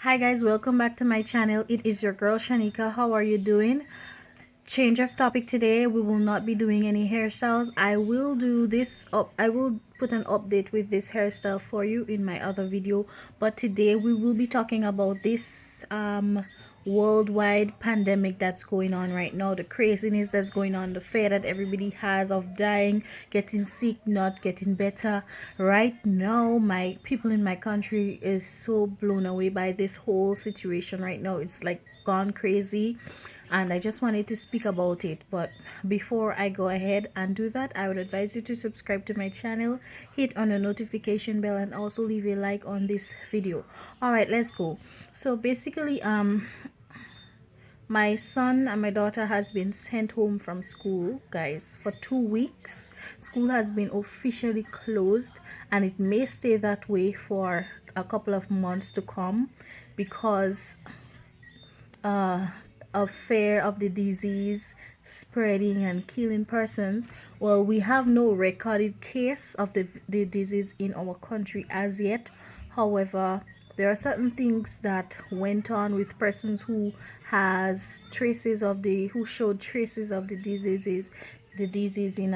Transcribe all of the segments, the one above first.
Hi guys, welcome back to my channel. It is your girl Shanika. How are you doing? Change of topic today. We will not be doing any hairstyles. I will do this up. I will put an update with this hairstyle for you in my other video, but today we will be talking about this worldwide pandemic that's going on right now, the craziness that's going on, the fear that everybody has of dying, getting sick, not getting better. Right now my people in my country is so blown away by this whole situation right now. It's like gone crazy, and I just wanted to speak about it. But before I go ahead and do that, I would advise you to subscribe to my channel, hit on the notification bell, and also leave a like on this video. All right, let's go. So basically my son and my daughter has been sent home from school, guys, for 2 weeks. School has been officially closed, and it may stay that way for a couple of months to come because uh, of fear of the disease spreading and killing persons. Well, we have no recorded case of the disease in our country as yet. However, there are certain things that went on with persons who showed traces of the disease in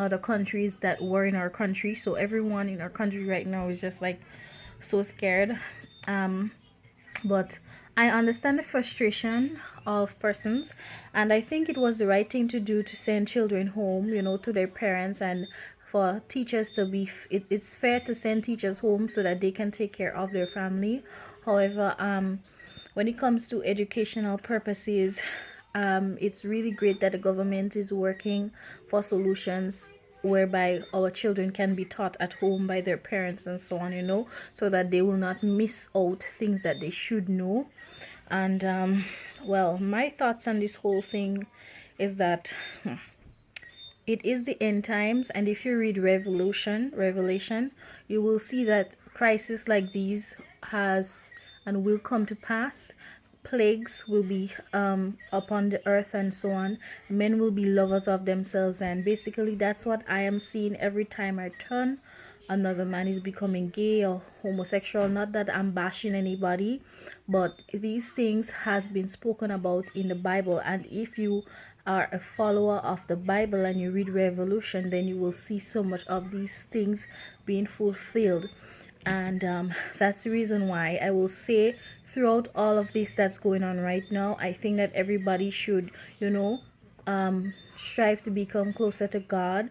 other countries that were in our country. So everyone in our country right now is just like so scared. But I understand the frustration of persons, and I think it was the right thing to do to send children home, to their parents, and for teachers to be it's fair to send teachers home so that they can take care of their family. However, when it comes to educational purposes, it's really great that the government is working for solutions whereby our children can be taught at home by their parents and so on, so that they will not miss out things that they should know. And well, my thoughts on this whole thing is that it is the end times, and if you read Revelation, you will see that crises like these has and will come to pass. Plagues will be upon the earth and so on. Men will be lovers of themselves, and basically that's what I am seeing every time I turn. Another man is becoming gay or homosexual. Not that I'm bashing anybody, but these things has been spoken about in the Bible, and if you are a follower of the Bible and you read Revelation, then you will see so much of these things being fulfilled. And that's the reason why I will say, throughout all of this that's going on right now, I think that everybody should strive to become closer to God.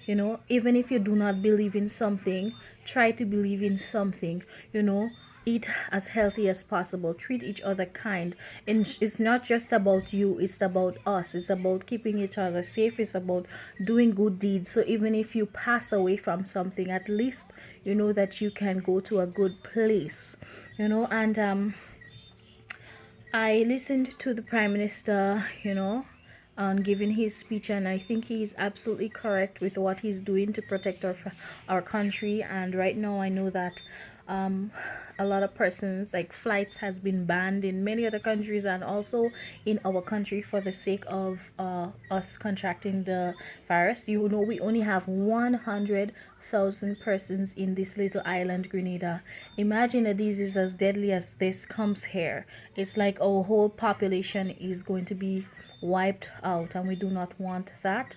Even if you do not believe in something, try to believe in something. Eat as healthy as possible, treat each other kind, and it's not just about you, it's about us, it's about keeping each other safe, it's about doing good deeds. So even if you pass away from something, at least you know that you can go to a good place. And I listened to the Prime Minister, on giving his speech, and I think he is absolutely correct with what he's doing to protect our country. And right now I know that a lot of persons, like flights has been banned in many other countries and also in our country for the sake of us contracting the virus. We only have 100,000 persons in this little island, Grenada. Imagine a disease as deadly as this comes here. It's like our whole population is going to be wiped out, and we do not want that.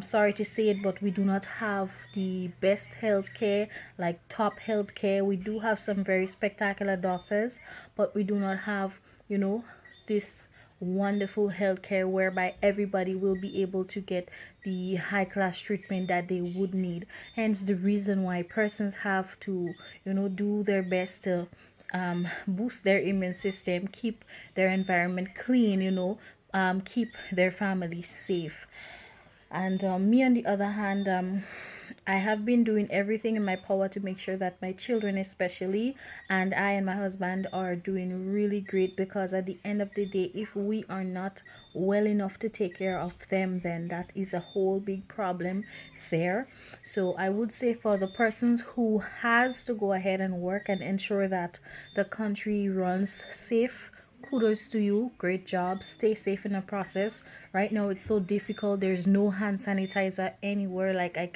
Sorry to say it, but we do not have the best healthcare, like top healthcare. We do have some very spectacular doctors, but we do not have this wonderful healthcare whereby everybody will be able to get the high class treatment that they would need. Hence the reason why persons have to do their best to boost their immune system, keep their environment clean, keep their family safe. And me, on the other hand, I have been doing everything in my power to make sure that my children, especially, and I and my husband are doing really great, because at the end of the day, if we are not well enough to take care of them, then that is a whole big problem there. So I would say, for the persons who has to go ahead and work and ensure that the country runs safe, kudos to you, great job, stay safe in the process. Right now it's so difficult, there's no hand sanitizer anywhere. Like I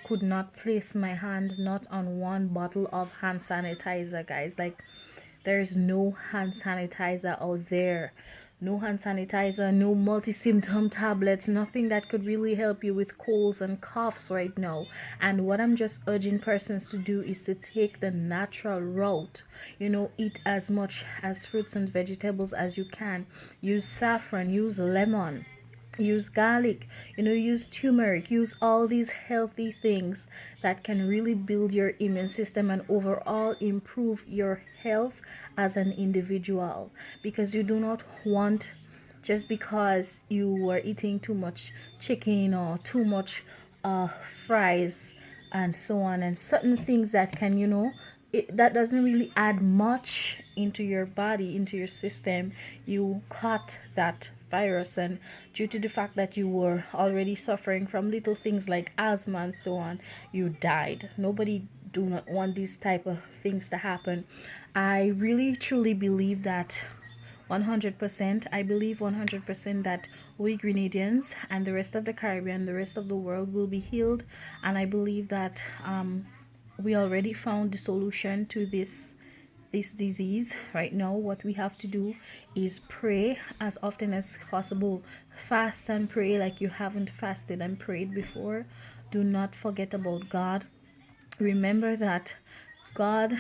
could not place my hand not on one bottle of hand sanitizer, guys. Like There's no hand sanitizer out there. No hand sanitizer, no multi-symptom tablets, nothing that could really help you with colds and coughs right now. And what I'm just urging persons to do is to take the natural route. Eat as much as fruits and vegetables as you can. Use saffron, use lemon, use garlic, use turmeric, use all these healthy things that can really build your immune system and overall improve your health as an individual, because you do not want, just because you were eating too much chicken or too much fries and so on, and certain things that can, that doesn't really add much into your body, into your system. You caught that virus, and due to the fact that you were already suffering from little things like asthma and so on, you died. Nobody do not want these type of things to happen. I really truly believe that 100%. I believe 100% that we Grenadians and the rest of the Caribbean, the rest of the world will be healed. And I believe that we already found the solution to this disease. Right now, what we have to do is pray as often as possible. Fast and pray like you haven't fasted and prayed before. Do not forget about God. Remember that God,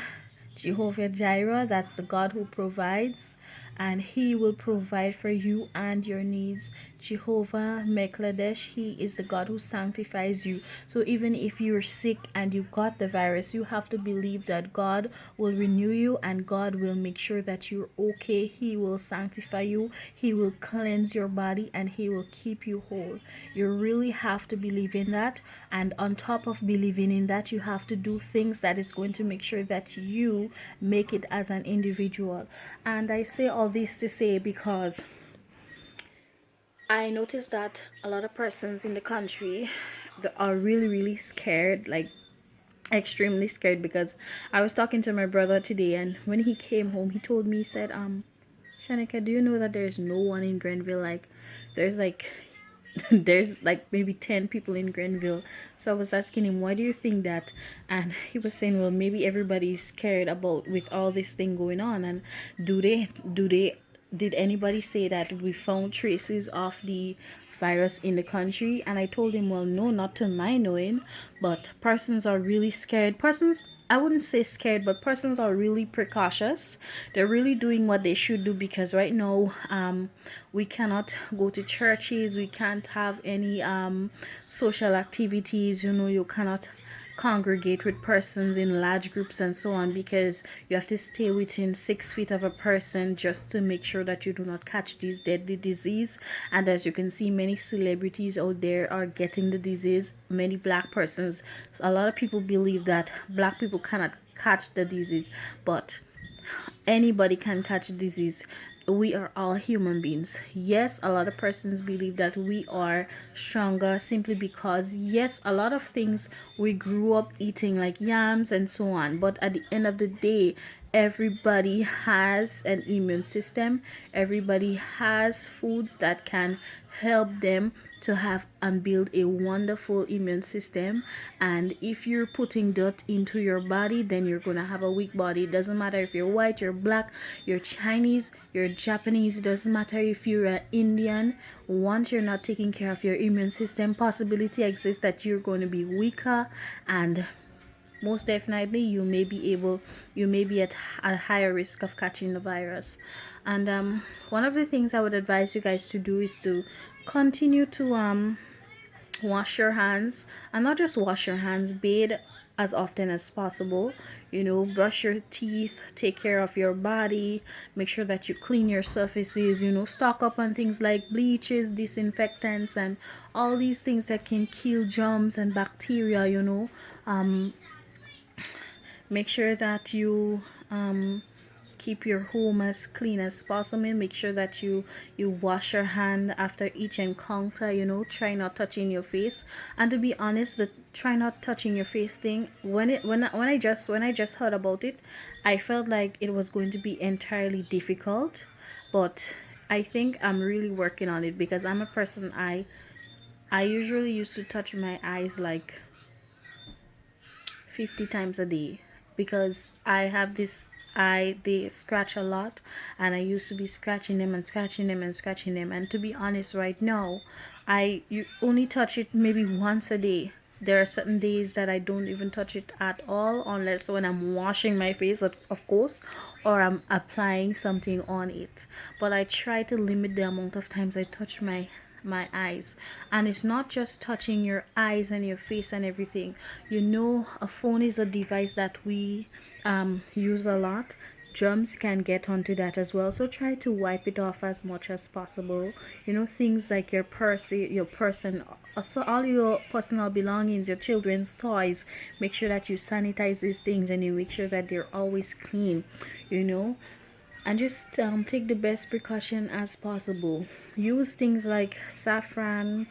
Jehovah Jireh, that's the God who provides, and He will provide for you and your needs. Jehovah Mekladesh, He is the God who sanctifies you. So even if you're sick and you got the virus, you have to believe that God will renew you and God will make sure that you're okay. He will sanctify you, He will cleanse your body, and He will keep you whole. You really have to believe in that, and on top of believing in that, you have to do things that is going to make sure that you make it as an individual. And I say all this to say, because I noticed that a lot of persons in the country that are really scared, like extremely scared, because I was talking to my brother today, and when he came home, he told me, he said, Shanika, do you know that there's no one in Grenville? Like, there's like there's like maybe 10 people in Grenville. So I was asking him, why do you think that? And he was saying, well, maybe everybody's scared about with all this thing going on. And did anybody say that we found traces of the virus in the country? And I told him, well, no, not to my knowing, but persons are really scared. Persons, I wouldn't say scared, but persons are really precautious. They're really doing what they should do, because right now we cannot go to churches, we can't have any social activities, you cannot congregate with persons in large groups and so on, because you have to stay within 6 feet of a person just to make sure that you do not catch this deadly disease. And as you can see, many celebrities out there are getting the disease. Many black persons, a lot of people believe that black people cannot catch the disease, but anybody can catch disease. We are all human beings. Yes, a lot of persons believe that we are stronger simply because, yes, a lot of things we grew up eating, like yams and so on, but at the end of the day, everybody has an immune system. Everybody has foods that can help them to have and build a wonderful immune system. And if you're putting dirt into your body, then you're gonna have a weak body. It doesn't matter if you're white, you're black, you're Chinese, you're Japanese, it doesn't matter if you're an Indian. Once you're not taking care of your immune system, possibility exists that you're going to be weaker, and most definitely you may be at a higher risk of catching the virus. And one of the things I would advise you guys to do is to continue to wash your hands, and not just wash your hands, bathe as often as possible. Brush your teeth, take care of your body, make sure that you clean your surfaces, stock up on things like bleaches, disinfectants, and all these things that can kill germs and bacteria. um Make sure that you keep your home as clean as possible. Make sure that you wash your hand after each encounter. Try not touching your face. And to be honest, the try not touching your face thing, when I just heard about it, I felt like it was going to be entirely difficult, but I think I'm really working on it, because I'm a person, I usually used to touch my eyes like 50 times a day, because I have this eye, they scratch a lot, and I used to be scratching them and scratching them and scratching them. And to be honest, right now, you only touch it maybe once a day. There are certain days that I don't even touch it at all, unless when I'm washing my face, of course, or I'm applying something on it. But I try to limit the amount of times I touch my eyes. And it's not just touching your eyes and your face and everything. You know, a phone is a device that we use a lot. Germs can get onto that as well, so try to wipe it off as much as possible. You know, things like your purse, your person, so all your personal belongings, your children's toys, make sure that you sanitize these things and you make sure that they're always clean, you know. And just take the best precaution as possible. Use things like saffron,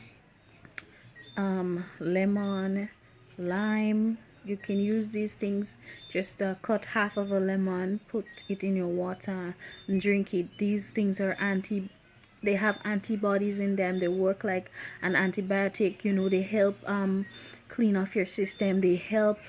lemon, lime. You can use these things. Just cut half of a lemon, put it in your water and drink it. These things are they have antibodies in them. They work like an antibiotic, you know. They help clean off your system. They help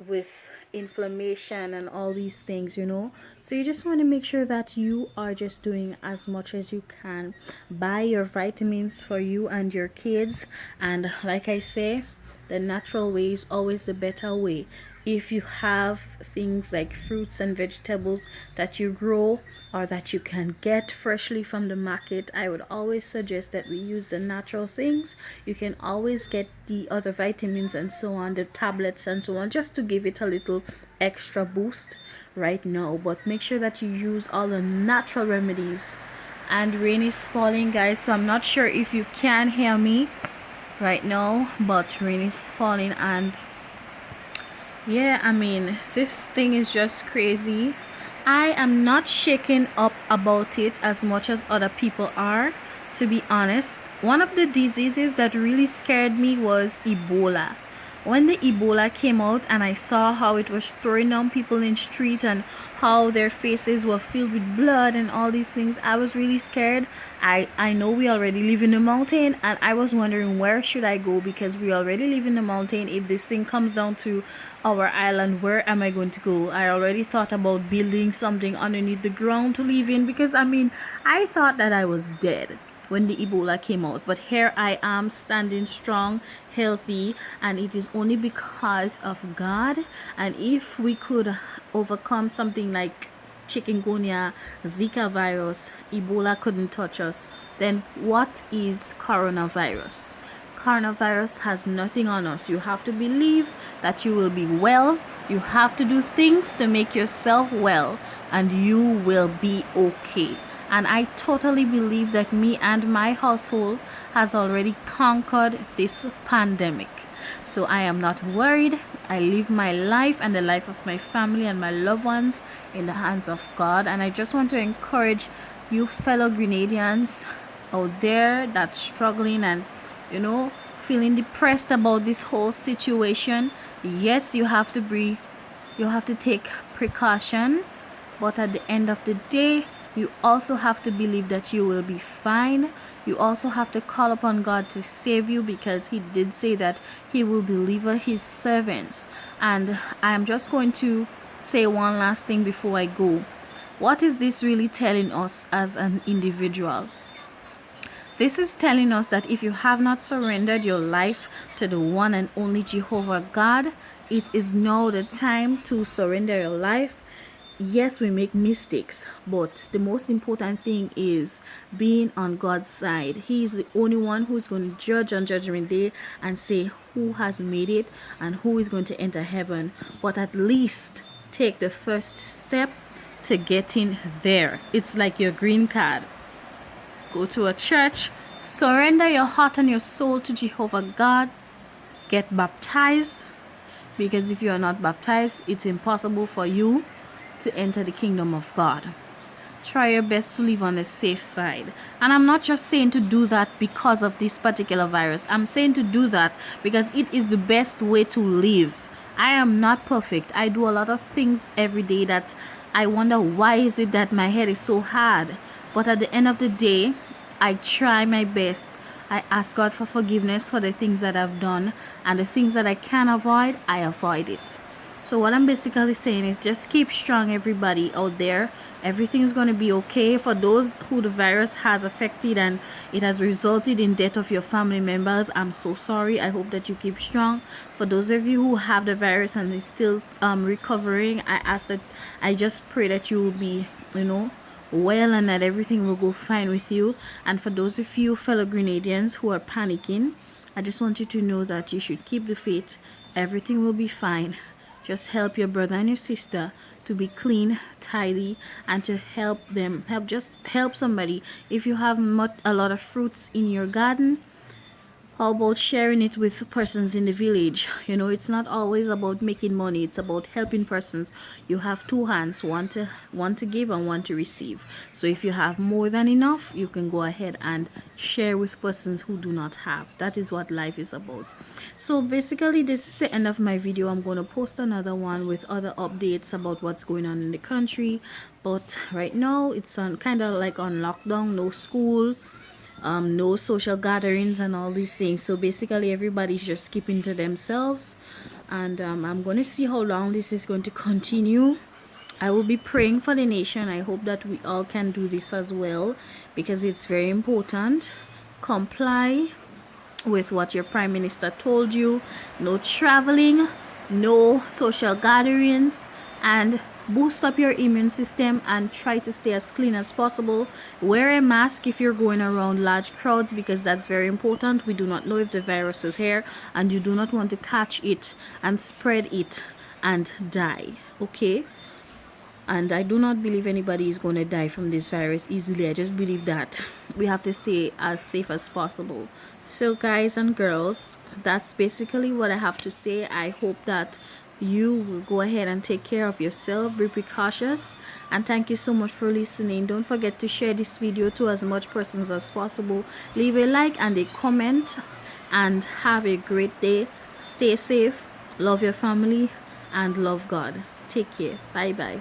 with inflammation and all these things, you know. So you just want to make sure that you are just doing as much as you can. Buy your vitamins for you and your kids, and like I say, the natural way is always the better way. If you have things like fruits and vegetables that you grow or that you can get freshly from the market, I would always suggest that we use the natural things. You can always get the other vitamins and so on, the tablets and so on, just to give it a little extra boost right now. But make sure that you use all the natural remedies. And rain is falling, guys, so I'm not sure if you can hear me right now, but rain is falling. And yeah, I mean, this thing is just crazy. I am not shaken up about it as much as other people are, to be honest. One of the diseases that really scared me was Ebola. When the Ebola came out and I saw how it was throwing down people in streets and how their faces were filled with blood and all these things, I was really scared. I know we already live in the mountain, and I was wondering where should I go, because we already live in the mountain. If this thing comes down to our island, where am I going to go? I already thought about building something underneath the ground to live in, because I mean, I thought that I was dead when the Ebola came out, but here I am standing strong, healthy, and it is only because of God. And if we could overcome something like chikungunya, Zika virus, Ebola couldn't touch us, then what is coronavirus? Coronavirus has nothing on us. You have to believe that you will be well. You have to do things to make yourself well, and you will be okay. And I totally believe that me and my household has already conquered this pandemic. So I am not worried. I live my life and the life of my family and my loved ones in the hands of God. And I just want to encourage you fellow Grenadians out there that's struggling and, you know, feeling depressed about this whole situation. Yes, you have to breathe. You have to take precaution. But at the end of the day, you also have to believe that you will be fine. You also have to call upon God to save you, because He did say that He will deliver His servants. And I'm just going to say one last thing before I go. What is this really telling us as an individual? This is telling us that if you have not surrendered your life to the one and only Jehovah God, it is now the time to surrender your life. Yes, we make mistakes, but the most important thing is being on God's side. He is the only one who's going to judge on Judgment Day and say who has made it and who is going to enter heaven. But at least take the first step to getting there. It's like your green card. Go to a church, surrender your heart and your soul to Jehovah God, get baptized, because if you are not baptized, it's impossible for you to enter the kingdom of God. Try your best to live on the safe side. And I'm not just saying to do that because of this particular virus. I'm saying to do that because it is the best way to live. I am not perfect. I do a lot of things every day that I wonder, why is it that my head is so hard? But at the end of the day, I try my best. I ask God for forgiveness for the things that I've done, and the things that I can avoid, I avoid it. So what I'm basically saying is just keep strong, everybody out there. Everything's going to be okay. For those who the virus has affected and it has resulted in death of your family members, I'm so sorry. I hope that you keep strong. For those of you who have the virus and is still recovering, I just pray that you will be, well, and that everything will go fine with you. And for those of you fellow Grenadians who are panicking, I just want you to know that you should keep the faith. Everything will be fine. Just help your brother and your sister to be clean, tidy, and to help somebody. If you have a lot of fruits in your garden, how about sharing it with persons in the village? It's not always about making money, it's about helping persons. You have two hands, one to give and one to receive. So if you have more than enough, you can go ahead and share with persons who do not have. That is what life is about. So basically, this is the end of my video. I'm going to post another one with other updates about what's going on in the country. But right now it's on kind of like on lockdown, no school, no social gatherings and all these things. So basically everybody's just keeping to themselves, and I'm going to see how long this is going to continue. I will be praying for the nation. I hope that we all can do this as well, because it's very important. Comply with what your prime minister told you. No traveling, no social gatherings, and boost up your immune system and try to stay as clean as possible. Wear a mask if you're going around large crowds, because that's very important. We do not know if the virus is here, and you do not want to catch it and spread it and die. Okay? And I do not believe anybody is going to die from this virus easily. I just believe that we have to stay as safe as possible. So guys and girls, that's basically what I have to say. I hope that you will go ahead and take care of yourself, be precautious, and thank you so much for listening. Don't forget to share this video to as much persons as possible. Leave a like and a comment, and have a great day. Stay safe, love your family, and love God. Take care. Bye bye.